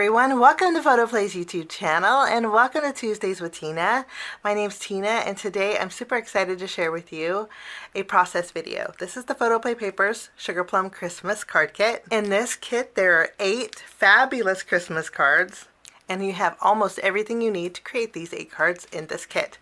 everyone, welcome to PhotoPlay's YouTube channel and welcome to Tuesdays with Tina. My name's Tina and today I'm super excited to share with you a process video. This is the PhotoPlay Papers Sugar Plum Christmas Card Kit. In this kit there are 8 fabulous Christmas cards and you have almost everything you need to create these 8 cards in this kit.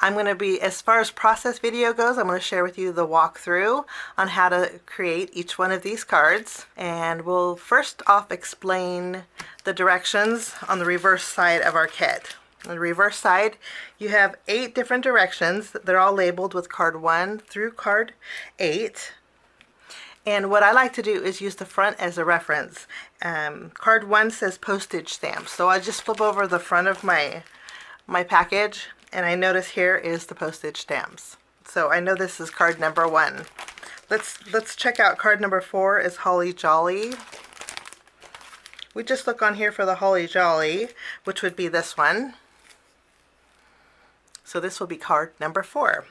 I'm going to be, as far as process video goes, I'm going to share with you the walkthrough on how to create each one of these cards. And we'll first off explain the directions on the reverse side of our kit. On the reverse side, you have 8 different directions. They're all labeled with card 1 through card 8. And what I like to do is use the front as a reference. Card 1 says postage stamps. So I just flip over the front of my package. And I notice here is the postage stamps. So I know this is card number 1. Let's check out card number 4 is Holly Jolly. We just look on here for the Holly Jolly, which would be this one. So this will be card number 4.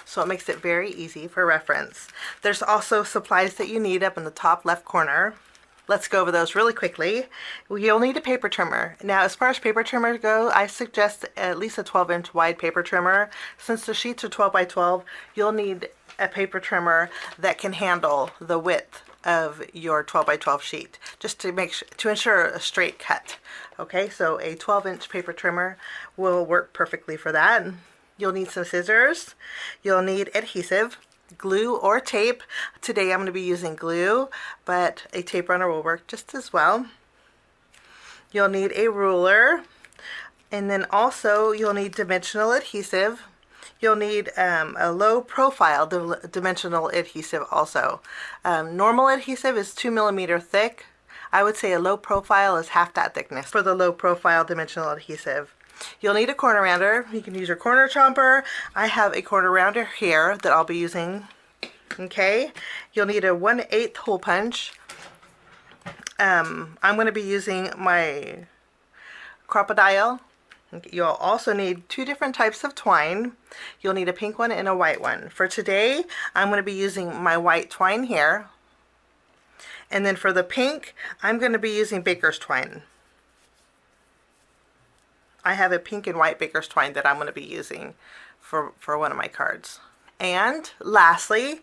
So it makes it very easy for reference. There's also supplies that you need up in the top left corner. Let's go over those really quickly. You'll need a paper trimmer. Now, as far as paper trimmers go, I suggest at least a 12-inch wide paper trimmer. Since the sheets are 12 by 12, you'll need a paper trimmer that can handle the width of your 12 by 12 sheet, just to ensure a straight cut. Okay, so a 12-inch paper trimmer will work perfectly for that. You'll need some scissors. You'll need adhesive, glue or tape. Today I'm going to be using glue, but a tape runner will work just as well. You'll need a ruler, and then also you'll need dimensional adhesive. You'll need a low profile dimensional adhesive also. Normal adhesive is 2 millimeter thick. I would say a low profile is half that thickness for the low profile dimensional adhesive. You'll need a corner rounder. You can use your corner chomper. I have a corner rounder here that I'll be using. Okay. You'll need a 1/8 hole punch. I'm going to be using my crocodile. You'll also need 2 different types of twine. You'll need a pink one and a white one. For today, I'm going to be using my white twine here. And then for the pink, I'm going to be using baker's twine. I have a pink and white baker's twine that I'm going to be using for one of my cards. And lastly,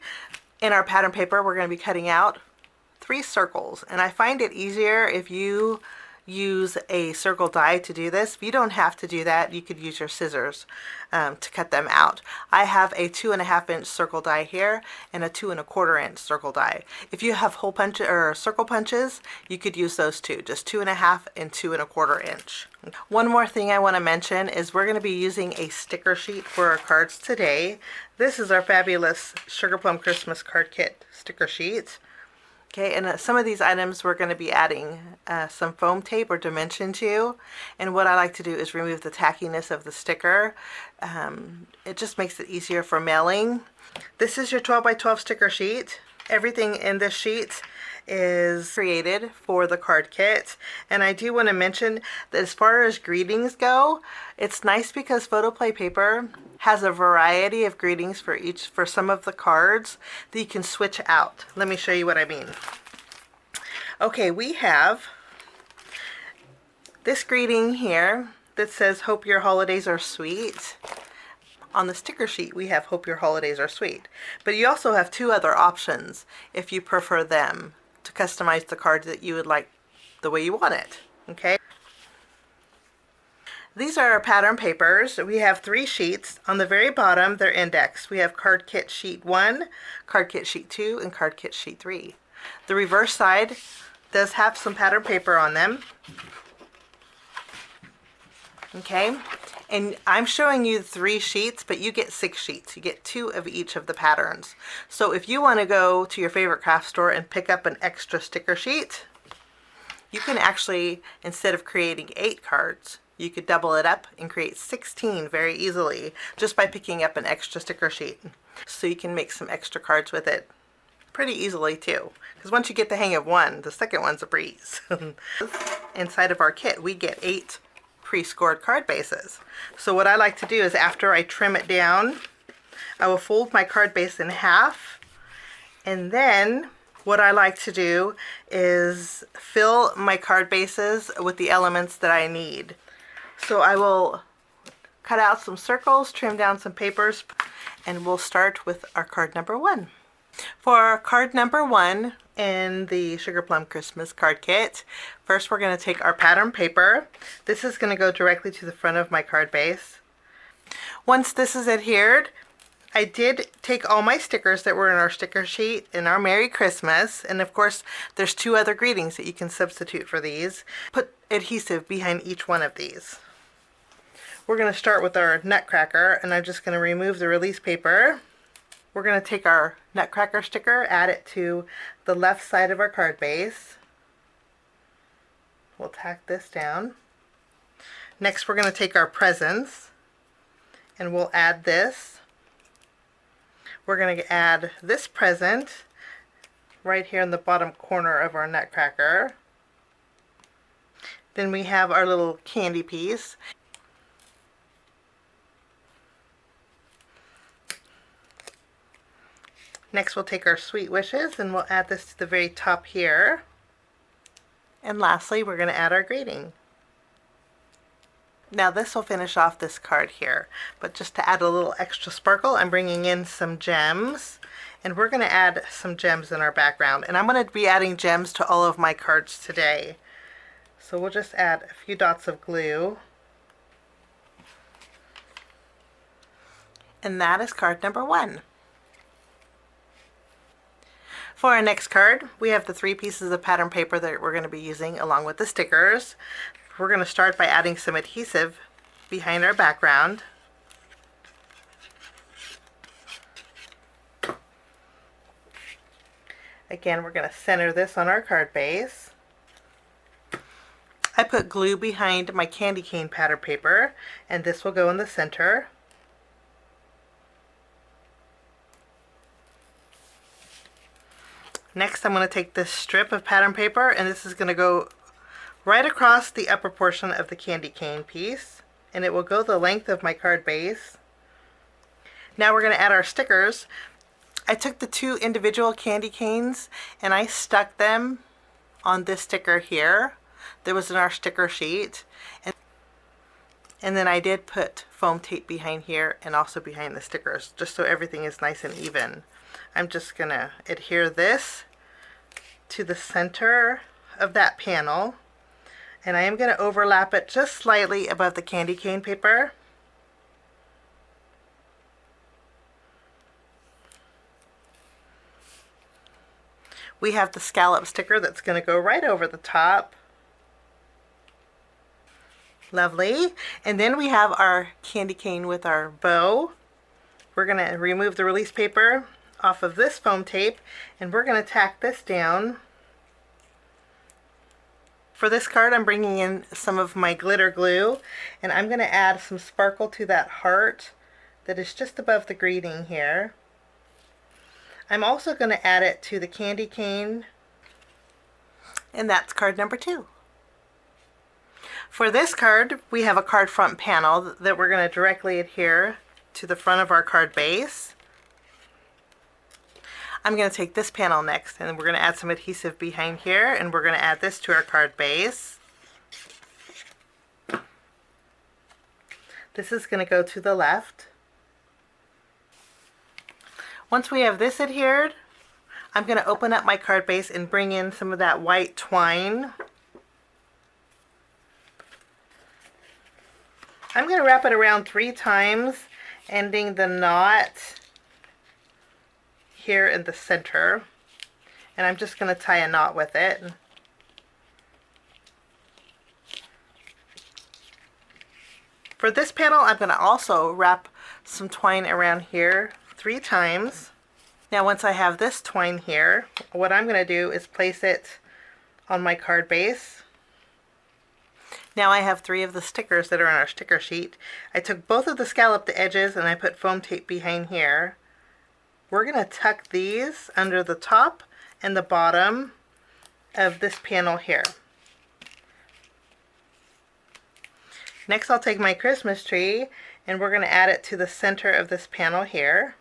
in our pattern paper, we're going to be cutting out 3 circles. And I find it easier if you use a circle die to do this. If you don't have to do that, you could use your scissors to cut them out. I have a 2.5-inch circle die here and a 2.25-inch circle die. If you have hole punch or circle punches, you could use those too, just 2.5 and 2.25 inch. One more thing I want to mention is we're going to be using a sticker sheet for our cards today. This is our fabulous Sugar Plum Christmas Card Kit sticker sheet. Okay, and some of these items we're going to be adding some foam tape or dimension to, and what I like to do is remove the tackiness of the sticker. It just makes it easier for mailing. This is your 12 by 12 sticker sheet. Everything in this sheet is created for the card kit, and I do want to mention that as far as greetings go, it's nice because PhotoPlay paper has a variety of greetings for some of the cards that you can switch out. Let me show you what I mean. Okay, we have this greeting here that says hope your holidays are sweet. On the sticker sheet we have hope your holidays are sweet, but you also have 2 other options if you prefer them to customize the card that you would like the way you want it. Okay, these are our pattern papers. We have 3 sheets. On the very bottom they're indexed. We have card kit sheet 1, card kit sheet 2, and card kit sheet 3. The reverse side does have some pattern paper on them. Okay, and I'm showing you 3 sheets, but you get 6 sheets. You get 2 of each of the patterns. So if you want to go to your favorite craft store and pick up an extra sticker sheet, you can actually, instead of creating 8 cards, you could double it up and create 16 very easily just by picking up an extra sticker sheet. So you can make some extra cards with it pretty easily too, because once you get the hang of one, the second one's a breeze. Inside of our kit we get 8 pre-scored card bases. So what I like to do is after I trim it down, I will fold my card base in half, and then what I like to do is fill my card bases with the elements that I need. So I will cut out some circles, trim down some papers, and we'll start with our card number 1. For card number 1 in the Sugar Plum Christmas card kit, first we're going to take our pattern paper. This is going to go directly to the front of my card base. Once this is adhered, I did take all my stickers that were in our sticker sheet in our Merry Christmas, and of course there's 2 other greetings that you can substitute for these. Put adhesive behind each one of these. We're going to start with our nutcracker, and I'm just going to remove the release paper. We're going to take our nutcracker sticker, add it to the left side of our card base. We'll tack this down. Next we're going to take our presents, and we'll add this. We're going to add this present right here in the bottom corner of our nutcracker. Then we have our little candy piece. Next we'll take our sweet wishes and we'll add this to the very top here. And lastly, we're going to add our greeting. Now this will finish off this card here, but just to add a little extra sparkle, I'm bringing in some gems, and we're going to add some gems in our background. And I'm going to be adding gems to all of my cards today. So we'll just add a few dots of glue. And that is card number 1. For our next card, we have the 3 pieces of pattern paper that we're going to be using along with the stickers. We're going to start by adding some adhesive behind our background. Again, we're going to center this on our card base. I put glue behind my candy cane pattern paper, and this will go in the center. Next, I'm going to take this strip of pattern paper, and this is going to go right across the upper portion of the candy cane piece, and it will go the length of my card base. Now we're going to add our stickers. I took the 2 individual candy canes and I stuck them on this sticker here that was in our sticker sheet, and then I did put foam tape behind here and also behind the stickers, just so everything is nice and even. I'm just going to adhere this to the center of that panel, and I am going to overlap it just slightly above the candy cane paper. We have the scallop sticker that's going to go right over the top. Lovely. And then we have our candy cane with our bow. We're going to remove the release paper off of this foam tape, and we're going to tack this down. For this card, I'm bringing in some of my glitter glue, and I'm going to add some sparkle to that heart that is just above the greeting here. I'm also going to add it to the candy cane, and that's card number 2. For this card, we have a card front panel that we're going to directly adhere to the front of our card base. I'm going to take this panel next, and we're going to add some adhesive behind here, and we're going to add this to our card base. This is going to go to the left. Once we have this adhered, I'm going to open up my card base and bring in some of that white twine. I'm going to wrap it around 3 times, ending the knot here in the center, and I'm just going to tie a knot with it. For this panel, I'm going to also wrap some twine around here 3 times. Now once I have this twine here, what I'm going to do is place it on my card base. Now I have 3 of the stickers that are on our sticker sheet. I took both of the scalloped edges and I put foam tape behind here. We're going to tuck these under the top and the bottom of this panel here. Next I'll take my Christmas tree and we're going to add it to the center of this panel here.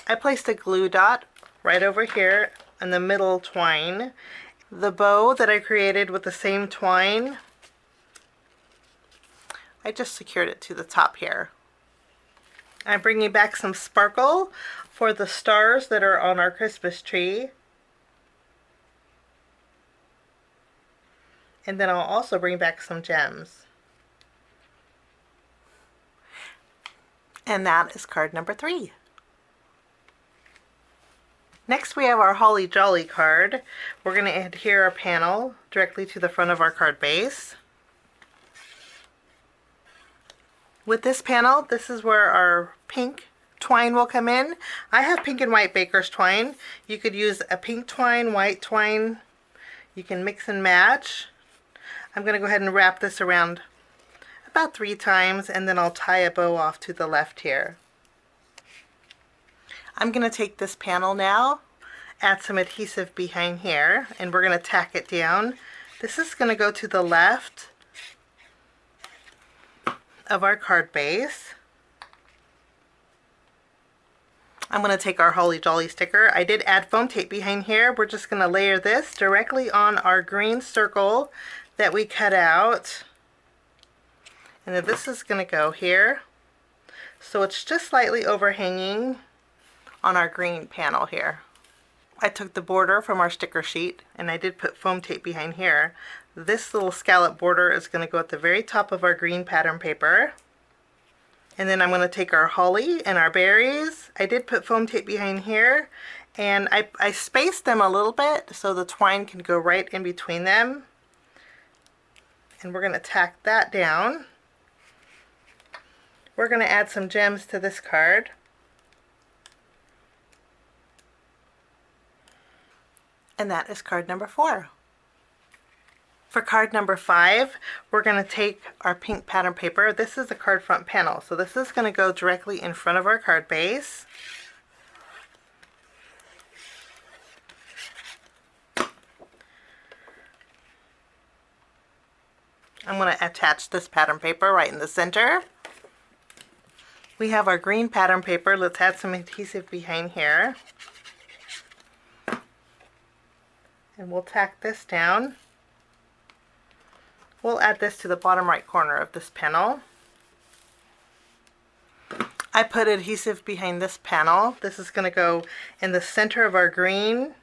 I placed a glue dot right over here and the middle twine. The bow that I created with the same twine, I just secured it to the top here. I'm bringing back some sparkle for the stars that are on our Christmas tree. And then I'll also bring back some gems. And that is card number 3. Next we have our Holly Jolly card. We're going to adhere a panel directly to the front of our card base. With this panel, this is where our pink twine will come in. I have pink and white baker's twine. You could use a pink twine, white twine. You can mix and match. I'm going to go ahead and wrap this around about 3 times, and then I'll tie a bow off to the left here. I'm going to take this panel now, add some adhesive behind here, and we're going to tack it down. This is going to go to the left of our card base. I'm going to take our Holly Jolly sticker. I did add foam tape behind here. We're just going to layer this directly on our green circle that we cut out. And then this is going to go here. So it's just slightly overhanging on our green panel here. I took the border from our sticker sheet and I did put foam tape behind here. This little scallop border is going to go at the very top of our green pattern paper. And then I'm going to take our holly and our berries. I did put foam tape behind here, and I spaced them a little bit so the twine can go right in between them. And we're going to tack that down. We're going to add some gems to this card. And that is card number 4. For card number 5, we're going to take our pink pattern paper. This is the card front panel, so this is going to go directly in front of our card base. I'm going to attach this pattern paper right in the center. We have our green pattern paper. Let's add some adhesive behind here. And we'll tack this down. We'll add this to the bottom right corner of this panel. I put adhesive behind this panel. This is going to go in the center of our green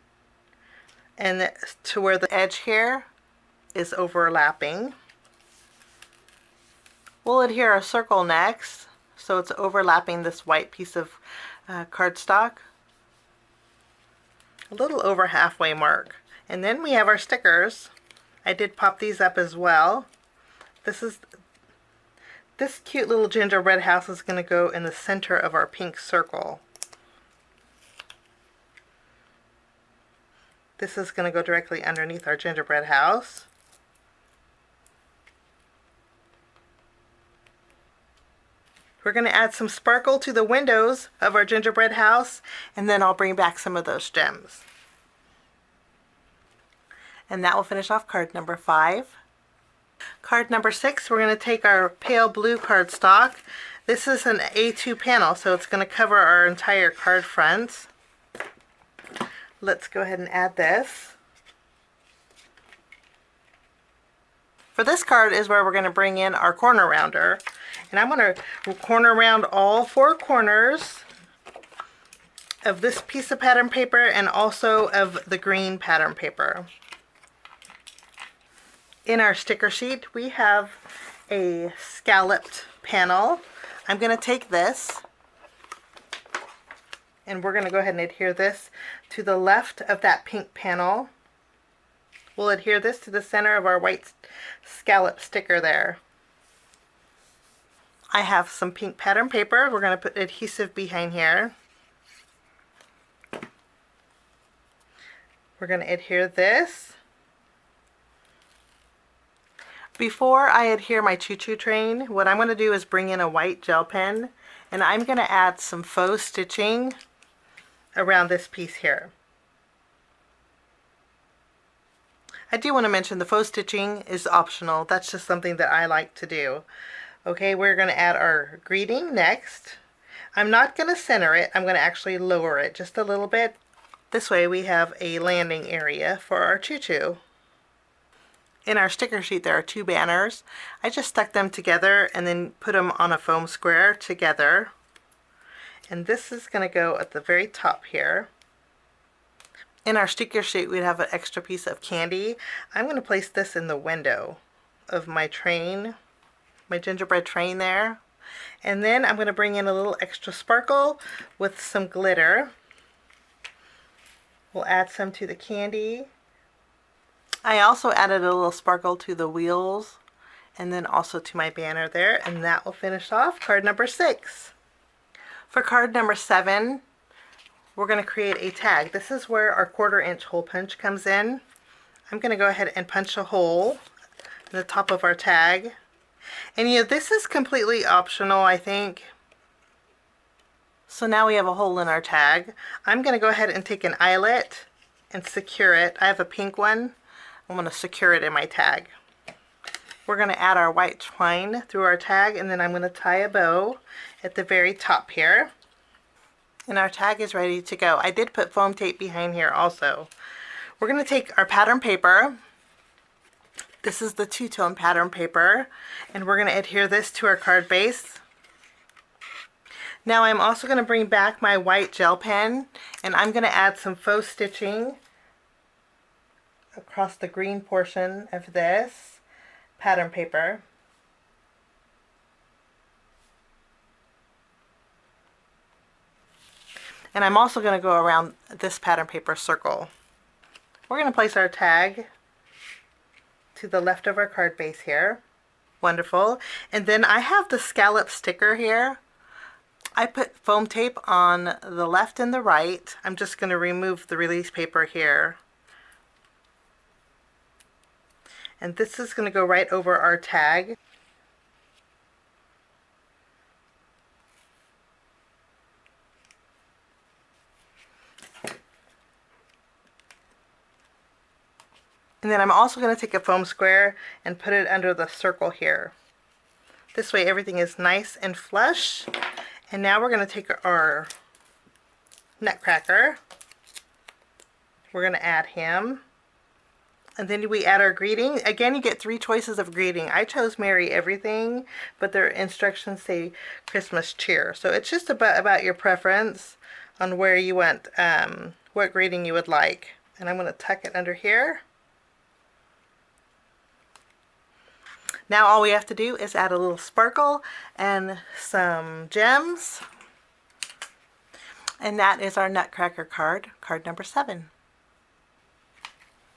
and to where the edge here is overlapping. We'll adhere a circle next so it's overlapping this white piece of cardstock. A little over halfway mark. And then we have our stickers. I did pop these up as well. This cute little gingerbread house is going to go in the center of our pink circle. This is going to go directly underneath our gingerbread house. We're going to add some sparkle to the windows of our gingerbread house, and then I'll bring back some of those gems. And that will finish off card number 5. Card number 6, we're going to take our pale blue cardstock. This is an A2 panel, so it's going to cover our entire card front. Let's go ahead and add this. For this card is where we're going to bring in our corner rounder. And I'm going to corner round all 4 corners of this piece of pattern paper and also of the green pattern paper. In our sticker sheet, we have a scalloped panel. I'm going to take this and we're going to go ahead and adhere this to the left of that pink panel. We'll adhere this to the center of our white scallop sticker there. I have some pink pattern paper. We're going to put adhesive behind here. We're going to adhere this. Before I adhere my choo-choo train, what I'm going to do is bring in a white gel pen, and I'm going to add some faux stitching around this piece here. I do want to mention the faux stitching is optional. That's just something that I like to do. Okay, we're going to add our greeting next. I'm not going to center it. I'm going to actually lower it just a little bit. This way we have a landing area for our choo-choo. In our sticker sheet there are two banners. I just stuck them together and then put them on a foam square together. And this is going to go at the very top here. In our sticker sheet we'd have an extra piece of candy. I'm going to place this in the window of my train, my gingerbread train there. And then I'm going to bring in a little extra sparkle with some glitter. We'll add some to the candy. I also added a little sparkle to the wheels and then also to my banner there, and that will finish off card number 6. For card number 7, we're going to create a tag. This is where our 1/4 inch hole punch comes in. I'm going to go ahead and punch a hole in the top of our tag. And you know, this is completely optional, I think. So now we have a hole in our tag. I'm going to go ahead and take an eyelet and secure it. I have a pink one. I'm going to secure it in my tag. We're going to add our white twine through our tag, and then I'm going to tie a bow at the very top here. And our tag is ready to go. I did put foam tape behind here also. We're going to take our pattern paper. This is the 2-tone pattern paper, and we're going to adhere this to our card base. Now I'm also going to bring back my white gel pen, and I'm going to add some faux stitching across the green portion of this pattern paper. And I'm also going to go around this pattern paper circle. We're going to place our tag to the left of our card base here. Wonderful. And then I have the scallop sticker here. I put foam tape on the left and the right. I'm just going to remove the release paper here. And this is going to go right over our tag. And then I'm also going to take a foam square and put it under the circle here. This way everything is nice and flush. And now we're going to take our nutcracker. We're going to add him. And then we add our greeting. Again, you get 3 choices of greeting. I chose Merry Everything, but their instructions say Christmas Cheer. So it's just about your preference on where you want, what greeting you would like. And I'm going to tuck it under here. Now all we have to do is add a little sparkle and some gems. And that is our nutcracker card, card number 7.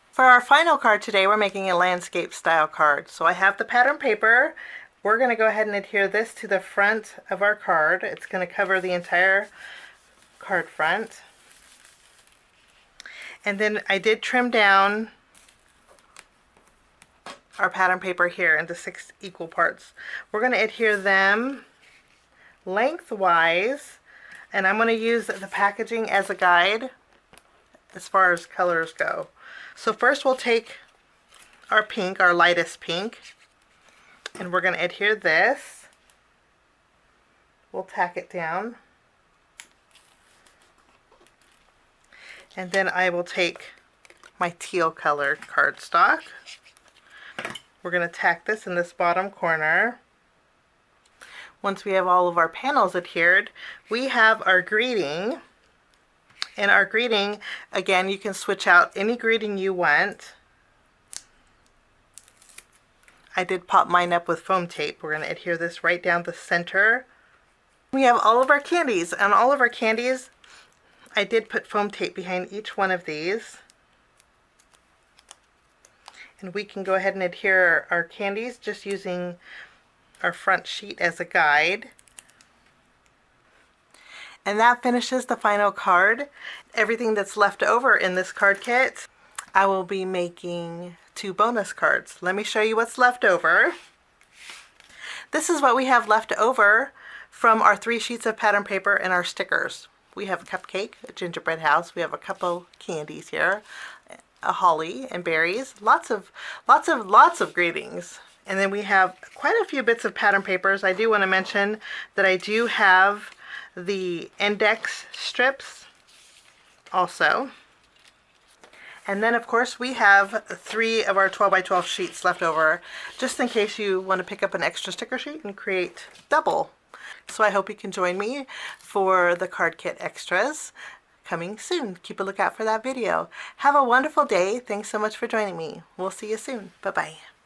For our final card today, we're making a landscape style card. So I have the pattern paper. We're going to go ahead and adhere this to the front of our card. It's going to cover the entire card front. And then I did trim down our pattern paper here into 6 equal parts. We're going to adhere them lengthwise, and I'm going to use the packaging as a guide as far as colors go. So first we'll take our pink, our lightest pink, and we're going to adhere this. We'll tack it down. And then I will take my teal colored cardstock. We're going to tack this in this bottom corner. Once we have all of our panels adhered, we have our greeting. And our greeting, again, you can switch out any greeting you want. I did pop mine up with foam tape. We're going to adhere this right down the center. We have all of our candies. And all of our candies, I did put foam tape behind each one of these. And we can go ahead and adhere our candies just using our front sheet as a guide. And that finishes the final card. Everything that's left over in this card kit, I will be making 2 bonus cards. Let me show you what's left over. This is what we have left over from our 3 sheets of pattern paper and our stickers. We have a cupcake, a gingerbread house, we have a couple candies here, a holly and berries, lots of greetings. And then we have quite a few bits of pattern papers. I do want to mention that I do have the index strips also. And then of course we have 3 of our 12 by 12 sheets left over, just in case you want to pick up an extra sticker sheet and create double. So I hope you can join me for the card kit extras coming soon. Keep a lookout for that video. Have a wonderful day. Thanks so much for joining me. We'll see you soon. Bye-bye.